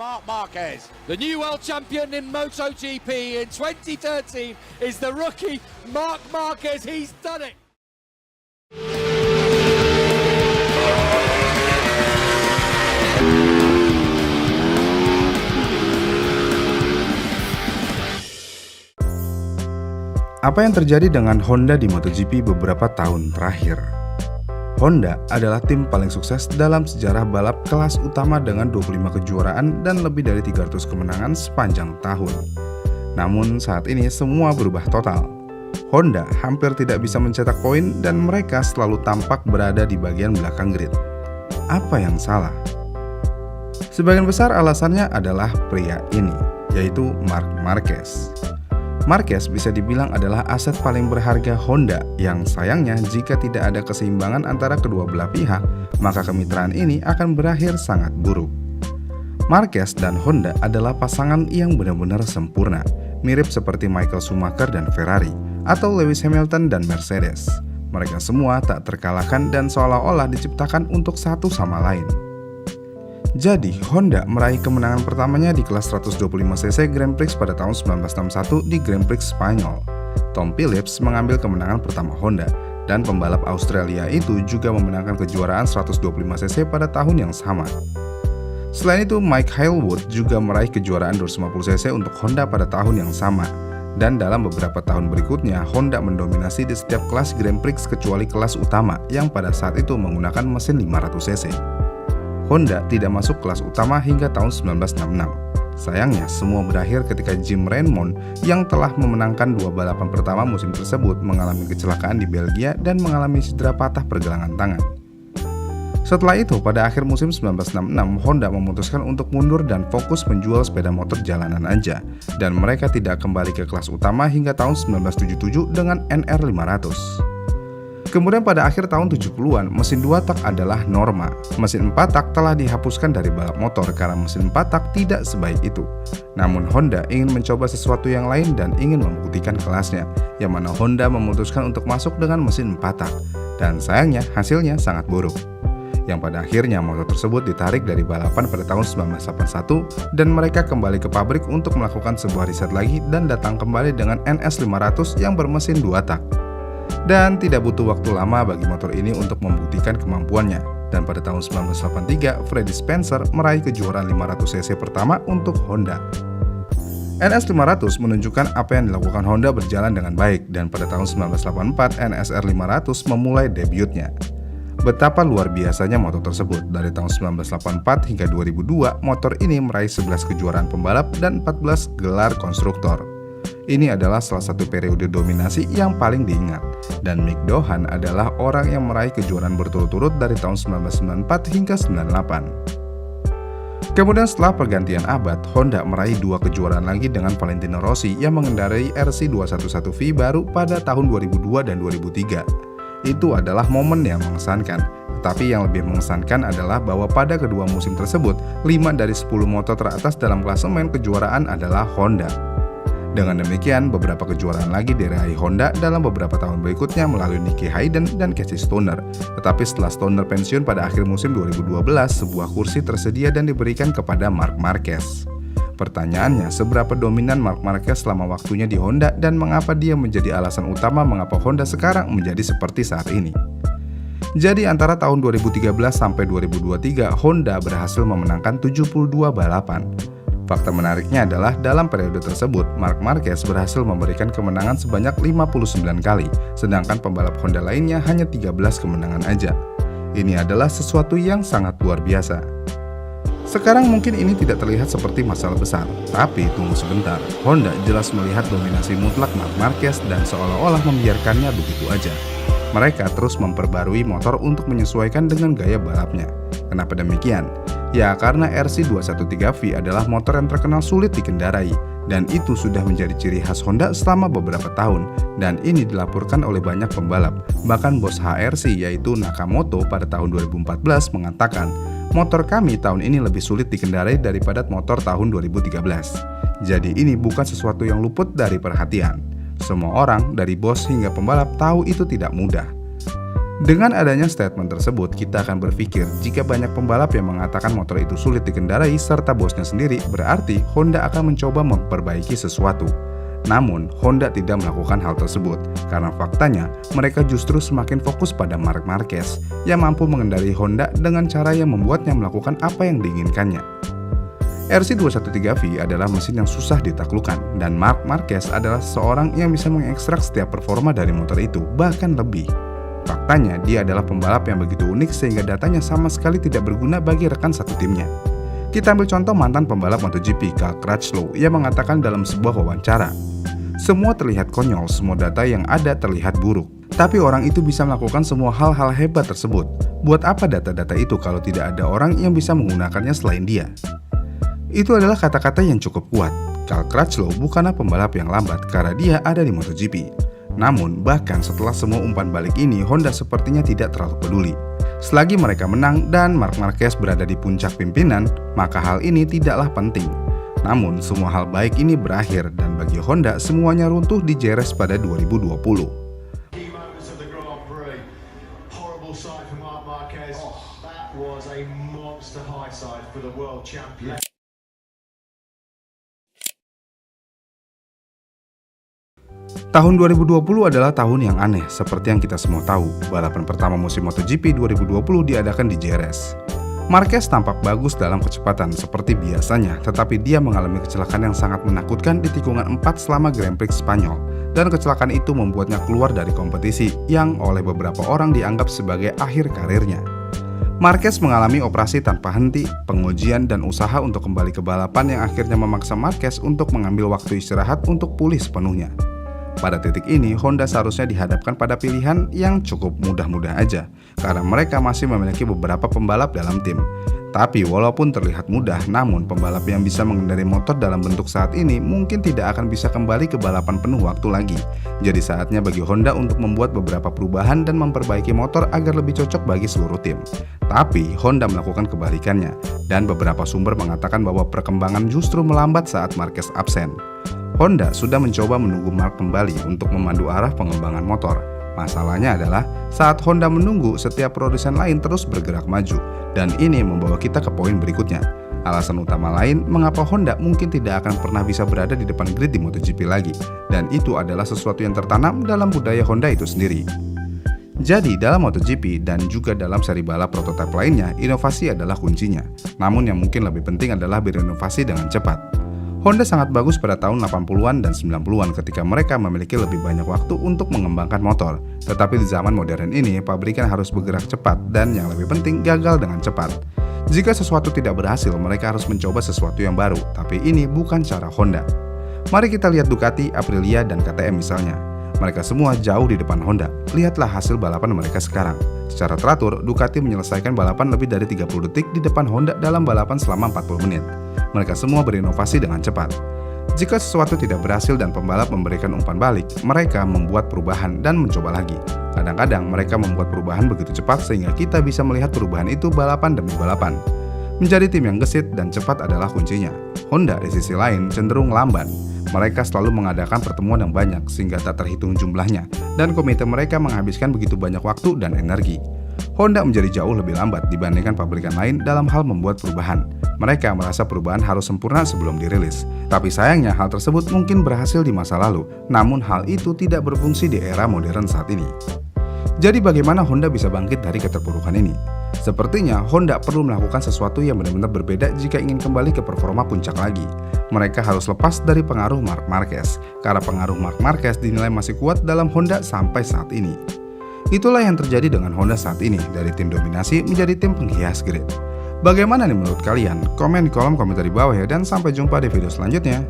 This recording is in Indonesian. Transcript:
Marc Marquez. The new world champion in MotoGP in 2013 is the rookie Marc Marquez. He's done it. Apa yang terjadi dengan Honda di MotoGP beberapa tahun terakhir? Honda adalah tim paling sukses dalam sejarah balap kelas utama dengan 25 kejuaraan dan lebih dari 300 kemenangan sepanjang tahun. Namun saat ini semua berubah total. Honda hampir tidak bisa mencetak poin dan mereka selalu tampak berada di bagian belakang grid. Apa yang salah? Sebagian besar alasannya adalah pria ini, yaitu Marc Marquez. Marquez bisa dibilang adalah aset paling berharga Honda yang sayangnya jika tidak ada keseimbangan antara kedua belah pihak, maka kemitraan ini akan berakhir sangat buruk. Marquez dan Honda adalah pasangan yang benar-benar sempurna, mirip seperti Michael Schumacher dan Ferrari, atau Lewis Hamilton dan Mercedes. Mereka semua tak terkalahkan dan seolah-olah diciptakan untuk satu sama lain. Jadi, Honda meraih kemenangan pertamanya di kelas 125cc Grand Prix pada tahun 1961 di Grand Prix Spanyol. Tom Phillips mengambil kemenangan pertama Honda, dan pembalap Australia itu juga memenangkan kejuaraan 125cc pada tahun yang sama. Selain itu, Mike Hailwood juga meraih kejuaraan 250cc untuk Honda pada tahun yang sama. Dan dalam beberapa tahun berikutnya, Honda mendominasi di setiap kelas Grand Prix kecuali kelas utama yang pada saat itu menggunakan mesin 500cc. Honda tidak masuk kelas utama hingga tahun 1966. Sayangnya, semua berakhir ketika Jim Raymond yang telah memenangkan dua balapan pertama musim tersebut mengalami kecelakaan di Belgia dan mengalami cedera patah pergelangan tangan. Setelah itu, pada akhir musim 1966, Honda memutuskan untuk mundur dan fokus menjual sepeda motor jalanan aja, dan mereka tidak kembali ke kelas utama hingga tahun 1977 dengan NR500. Kemudian pada akhir tahun 70-an, mesin 2 tak adalah norma. Mesin 4 tak telah dihapuskan dari balap motor karena mesin 4 tak tidak sebaik itu. Namun Honda ingin mencoba sesuatu yang lain dan ingin membuktikan kelasnya, yang mana Honda memutuskan untuk masuk dengan mesin 4 tak. Dan sayangnya hasilnya sangat buruk. Yang pada akhirnya motor tersebut ditarik dari balapan pada tahun 1981 dan mereka kembali ke pabrik untuk melakukan sebuah riset lagi dan datang kembali dengan NS500 yang bermesin 2 tak. Dan tidak butuh waktu lama bagi motor ini untuk membuktikan kemampuannya. Dan pada tahun 1983, Freddie Spencer meraih kejuaraan 500cc pertama untuk Honda. NS500 menunjukkan apa yang dilakukan Honda berjalan dengan baik, dan pada tahun 1984, NSR 500 memulai debutnya. Betapa luar biasanya motor tersebut. Dari tahun 1984 hingga 2002, motor ini meraih 11 kejuaraan pembalap dan 14 gelar konstruktor. Ini adalah salah satu periode dominasi yang paling diingat, dan Mick Doohan adalah orang yang meraih kejuaraan berturut-turut dari tahun 1994 hingga 98. Kemudian setelah pergantian abad, Honda meraih dua kejuaraan lagi dengan Valentino Rossi yang mengendarai RC211V baru pada tahun 2002 dan 2003. Itu adalah momen yang mengesankan. Tetapi yang lebih mengesankan adalah bahwa pada kedua musim tersebut, 5 dari 10 motor teratas dalam klasemen kejuaraan adalah Honda. Dengan demikian, beberapa kejuaraan lagi diraih Honda dalam beberapa tahun berikutnya melalui Nicky Hayden dan Casey Stoner. Tetapi setelah Stoner pensiun pada akhir musim 2012, sebuah kursi tersedia dan diberikan kepada Marc Marquez. Pertanyaannya, seberapa dominan Marc Marquez selama waktunya di Honda dan mengapa dia menjadi alasan utama mengapa Honda sekarang menjadi seperti saat ini? Jadi antara tahun 2013 sampai 2023, Honda berhasil memenangkan 72 balapan. Fakta menariknya adalah dalam periode tersebut, Marc Marquez berhasil memberikan kemenangan sebanyak 59 kali, sedangkan pembalap Honda lainnya hanya 13 kemenangan aja. Ini adalah sesuatu yang sangat luar biasa. Sekarang mungkin ini tidak terlihat seperti masalah besar, tapi tunggu sebentar. Honda jelas melihat dominasi mutlak Marc Marquez dan seolah-olah membiarkannya begitu aja. Mereka terus memperbarui motor untuk menyesuaikan dengan gaya balapnya. Kenapa demikian? Ya, karena RC213V adalah motor yang terkenal sulit dikendarai, dan itu sudah menjadi ciri khas Honda selama beberapa tahun, dan ini dilaporkan oleh banyak pembalap. Bahkan bos HRC yaitu Nakamoto pada tahun 2014 mengatakan, motor kami tahun ini lebih sulit dikendarai daripada motor tahun 2013. Jadi ini bukan sesuatu yang luput dari perhatian. Semua orang, dari bos hingga pembalap, tahu itu tidak mudah. Dengan adanya statement tersebut, kita akan berpikir jika banyak pembalap yang mengatakan motor itu sulit dikendarai serta bosnya sendiri, berarti Honda akan mencoba memperbaiki sesuatu. Namun, Honda tidak melakukan hal tersebut, karena faktanya mereka justru semakin fokus pada Marc Marquez yang mampu mengendarai Honda dengan cara yang membuatnya melakukan apa yang diinginkannya. RC213V adalah mesin yang susah ditaklukkan, dan Marc Marquez adalah seorang yang bisa mengekstrak setiap performa dari motor itu, bahkan lebih. Faktanya, dia adalah pembalap yang begitu unik sehingga datanya sama sekali tidak berguna bagi rekan satu timnya. Kita ambil contoh mantan pembalap MotoGP Cal Crutchlow yang mengatakan dalam sebuah wawancara, "Semua terlihat konyol, semua data yang ada terlihat buruk. Tapi orang itu bisa melakukan semua hal-hal hebat tersebut. Buat apa data-data itu kalau tidak ada orang yang bisa menggunakannya selain dia?" Itu adalah kata-kata yang cukup kuat. Cal Crutchlow bukanlah pembalap yang lambat karena dia ada di MotoGP. Namun, bahkan setelah semua umpan balik ini, Honda sepertinya tidak terlalu peduli. Selagi mereka menang dan Marc Marquez berada di puncak pimpinan, maka hal ini tidaklah penting. Namun, semua hal baik ini berakhir dan bagi Honda semuanya runtuh di Jerez pada 2020. Tahun 2020 adalah tahun yang aneh, seperti yang kita semua tahu. Balapan pertama musim MotoGP 2020 diadakan di Jerez. Marquez tampak bagus dalam kecepatan seperti biasanya, tetapi dia mengalami kecelakaan yang sangat menakutkan di tikungan 4 selama Grand Prix Spanyol. Dan kecelakaan itu membuatnya keluar dari kompetisi yang oleh beberapa orang dianggap sebagai akhir karirnya. Marquez mengalami operasi tanpa henti, pengujian, dan usaha untuk kembali ke balapan yang akhirnya memaksa Marquez untuk mengambil waktu istirahat untuk pulih sepenuhnya. Pada titik ini, Honda seharusnya dihadapkan pada pilihan yang cukup mudah-mudah aja, karena mereka masih memiliki beberapa pembalap dalam tim. Tapi walaupun terlihat mudah, namun pembalap yang bisa mengendarai motor dalam bentuk saat ini mungkin tidak akan bisa kembali ke balapan penuh waktu lagi. Jadi saatnya bagi Honda untuk membuat beberapa perubahan dan memperbaiki motor agar lebih cocok bagi seluruh tim. Tapi Honda melakukan kebalikannya, dan beberapa sumber mengatakan bahwa perkembangan justru melambat saat Marquez absen. Honda sudah mencoba menunggu Marc kembali untuk memandu arah pengembangan motor. Masalahnya adalah saat Honda menunggu, setiap produsen lain terus bergerak maju, dan ini membawa kita ke poin berikutnya. Alasan utama lain mengapa Honda mungkin tidak akan pernah bisa berada di depan grid di MotoGP lagi, dan itu adalah sesuatu yang tertanam dalam budaya Honda itu sendiri. Jadi dalam MotoGP dan juga dalam seri balap prototipe lainnya, inovasi adalah kuncinya. Namun yang mungkin lebih penting adalah berinovasi dengan cepat. Honda sangat bagus pada tahun 80-an dan 90-an ketika mereka memiliki lebih banyak waktu untuk mengembangkan motor. Tetapi di zaman modern ini, pabrikan harus bergerak cepat dan yang lebih penting gagal dengan cepat. Jika sesuatu tidak berhasil, mereka harus mencoba sesuatu yang baru, tapi ini bukan cara Honda. Mari kita lihat Ducati, Aprilia, dan KTM misalnya. Mereka semua jauh di depan Honda. Lihatlah hasil balapan mereka sekarang. Secara teratur, Ducati menyelesaikan balapan lebih dari 30 detik di depan Honda dalam balapan selama 40 menit. Mereka semua berinovasi dengan cepat. Jika sesuatu tidak berhasil dan pembalap memberikan umpan balik, mereka membuat perubahan dan mencoba lagi. Kadang-kadang mereka membuat perubahan begitu cepat sehingga kita bisa melihat perubahan itu balapan demi balapan. Menjadi tim yang gesit dan cepat adalah kuncinya. Honda di sisi lain cenderung lamban. Mereka selalu mengadakan pertemuan yang banyak sehingga tak terhitung jumlahnya, dan komite mereka menghabiskan begitu banyak waktu dan energi. Honda menjadi jauh lebih lambat dibandingkan pabrikan lain dalam hal membuat perubahan. Mereka merasa perubahan harus sempurna sebelum dirilis. Tapi sayangnya hal tersebut mungkin berhasil di masa lalu, namun hal itu tidak berfungsi di era modern saat ini. Jadi bagaimana Honda bisa bangkit dari keterpurukan ini? Sepertinya Honda perlu melakukan sesuatu yang benar-benar berbeda jika ingin kembali ke performa puncak lagi. Mereka harus lepas dari pengaruh Marc Marquez, karena pengaruh Marc Marquez dinilai masih kuat dalam Honda sampai saat ini. Itulah yang terjadi dengan Honda saat ini, dari tim dominasi menjadi tim penghias grid. Bagaimana nih menurut kalian? Komen di kolom komentar di bawah ya, dan sampai jumpa di video selanjutnya.